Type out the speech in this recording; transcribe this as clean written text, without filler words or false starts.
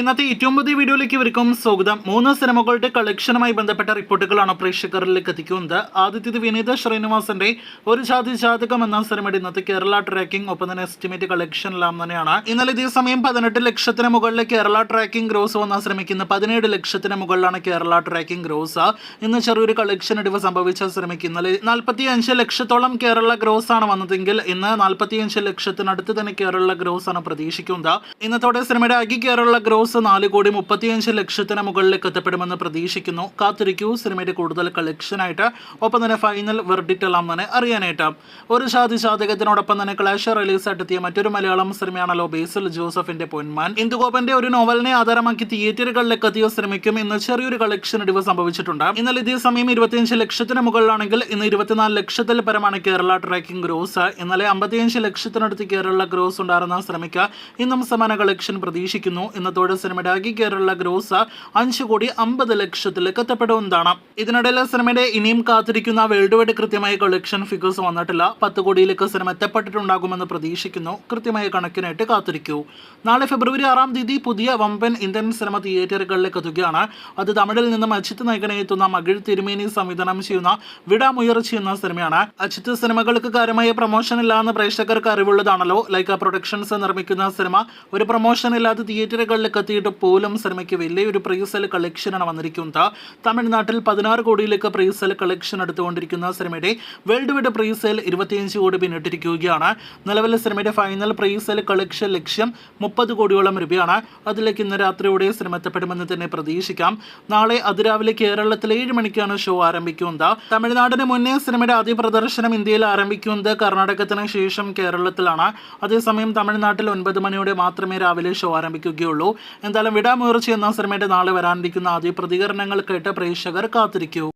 ഇന്നത്തെ ഏറ്റവും പുതിയ വീഡിയോയിലേക്ക് ഇവർക്കും സ്വാഗതം. 3 സിനിമകളുടെ കളക്ഷനുമായി ബന്ധപ്പെട്ട റിപ്പോർട്ടുകളാണ് പ്രേക്ഷകരിലേക്ക് എത്തിക്കുന്നത്. ആദ്യത്തേത് വിനീത് ശ്രീനിവാസന്റെ ഒരു ജാതി ജാതകം എന്ന സിനിമയുടെ ഇന്നത്തെ കേരള ട്രാക്കിംഗ് ഒപ്പം തന്നെ എസ്റ്റിമേറ്റ് കളക്ഷനെല്ലാം തന്നെയാണ്. ഇന്നലെ ഇതേ സമയം 18 ലക്ഷത്തിന് മുകളിൽ കേരള ട്രാക്കിംഗ് ഗ്രോസ് വന്ന സിനിമയ്ക്ക് ഇന്ന് 17 ലക്ഷത്തിന് മുകളിലാണ് കേരള ട്രാക്കിംഗ് ഗ്രോസ്. ഇന്ന് ചെറിയൊരു കളക്ഷൻ ഇടിവ് സംഭവിച്ച സിനിമയ്ക്ക് ഇന്നലെ 45 ലക്ഷത്തോളം കേരള ഗ്രോസ് ആണ് വന്നതെങ്കിൽ ഇന്ന് 45 ലക്ഷത്തിനടുത്ത് തന്നെ കേരള ഗ്രോസ് ആണ് പ്രതീക്ഷിക്കുന്നത്. ഇന്നത്തോടെ സിനിമയുടെ ആകെ കേരള ഗ്രോസ് 4,35,00,000 മുകളിലേക്ക് എത്തപ്പെടുമെന്ന് പ്രതീക്ഷിക്കുന്നു. കാത്തിരിക്കൂ സിനിമയുടെ കൂടുതൽ കളക്ഷനായിട്ട്, ഒപ്പം തന്നെ ഫൈനൽ വെർഡിക്റ്റ് എല്ലാം തന്നെ അറിയാനായിട്ട്. ഒരു ജാതി ജാതകത്തിനോടൊപ്പം തന്നെ ക്ലാഷ് റിലീസായിട്ട് എത്തിയ മറ്റൊരു മലയാളം സിനിമയാണല്ലോ ബേസിൽ ജോസഫിന്റെ പൊന്മാൻ. ഇന്ദുഗോപന്റെ ഒരു നോവലിനെ ആധാരമാക്കി തിയേറ്ററുകളിലേക്ക് എത്തിയ സിനിമയ്ക്കും ഇന്ന് ചെറിയൊരു കളക്ഷൻ ഇടിവ് സംഭവിച്ചിട്ടുണ്ട്. ഇന്നലെ ഇതേ സമയം 25 ലക്ഷത്തിന് മുകളിലാണെങ്കിൽ ഇന്ന് 24 ലക്ഷത്തിൽ പരമാണ് കേരള ട്രാക്കിംഗ് ഗ്രോസ്. ഇന്നലെ 55 ലക്ഷത്തിനടുത്ത് കേരള ഗ്രോസ് ഉണ്ടായിരുന്ന സിനിമയ്ക്ക് ഇന്നും സമാന കളക്ഷൻ പ്രതീക്ഷിക്കുന്നു. ഇന്നത്തോടെ സിനിമയുടെ ആകെ കേരള ഗ്രോസ് 5,50,00,000 എത്തപ്പെടുന്നതാണ്. ഇതിനിടയിൽ സിനിമയുടെ ഇനിയും കാത്തിരിക്കുന്ന വേൾഡ് വൈഡ് കൃത്യമായ കളക്ഷൻ ഫിഗേഴ്സ് വന്നിട്ടില്ല. 10 കോടിയിലേക്ക് സിനിമ എത്തപ്പെട്ടിട്ടുണ്ടാകുമെന്ന് പ്രതീക്ഷിക്കുന്നു. കൃത്യമായ കണക്കിനായിട്ട് കാത്തിരിക്കൂ. നാളെ ഫെബ്രുവരി 6 തീയതി പുതിയ വമ്പൻ ഇന്ത്യൻ സിനിമ തിയേറ്ററുകളിലേക്ക് എത്തുകയാണ്. അത് തമിഴിൽ നിന്നും അജിത്ത് നായകനെ എത്തുന്ന മകിഴ് തിരുമേനി സംവിധാനം ചെയ്യുന്ന വിടാമുയർച്ചി എന്ന സിനിമയാണ്. അജിത്ത് സിനിമകൾക്ക് കാര്യമായ പ്രൊമോഷൻ ഇല്ലാന്ന് പ്രേക്ഷകർക്ക് അറിവുള്ളതാണല്ലോ. ലൈക്ക പ്രൊഡക്ഷൻസ് നിർമ്മിക്കുന്ന സിനിമ ഒരു പ്രൊമോഷൻ ഇല്ലാതെ തിയേറ്ററുകളിലേക്ക് എത്തിയിട്ട് പോലും സിനിമയ്ക്ക് വലിയൊരു പ്രീസെൽ കളക്ഷനാണ് വന്നിരിക്കുന്നത്. തമിഴ്നാട്ടിൽ 16 കോടിയിലേക്ക് പ്രീസെൽ കളക്ഷൻ എടുത്തുകൊണ്ടിരിക്കുന്ന സിനിമയുടെ വേൾഡ് വൈഡ് പ്രീസെൽ 25 കോടി പിന്നിട്ടിരിക്കുകയാണ്. നിലവിലെ സിനിമയുടെ ഫൈനൽ പ്രീസെൽ കളക്ഷൻ ലക്ഷ്യം 30 കോടിയോളം രൂപയാണ്. അതിലേക്ക് ഇന്ന് രാത്രിയോടെ സിനിമ എത്തപ്പെടുമെന്ന് തന്നെ പ്രതീക്ഷിക്കാം. നാളെ അതിരാവിലെ കേരളത്തിൽ 7 മണിക്കാണ് ഷോ ആരംഭിക്കുന്നത്. തമിഴ്നാടിന് മുന്നേ സിനിമയുടെ ആദ്യ പ്രദർശനം ഇന്ത്യയിൽ ആരംഭിക്കുന്നത് കർണാടകത്തിന് ശേഷം കേരളത്തിലാണ്. അതേസമയം തമിഴ്നാട്ടിൽ 9 മണിയോടെ മാത്രമേ രാവിലെ ഷോ ആരംഭിക്കുകയുള്ളൂ. എന്തായാലും വിടാമുയർച്ചി എന്ന സിനിമയുടെ നാളെ വരാനിരിക്കുന്ന ആദ്യ പ്രതികരണങ്ങൾ കേട്ട് പ്രേക്ഷകർ കാത്തിരിക്കൂ.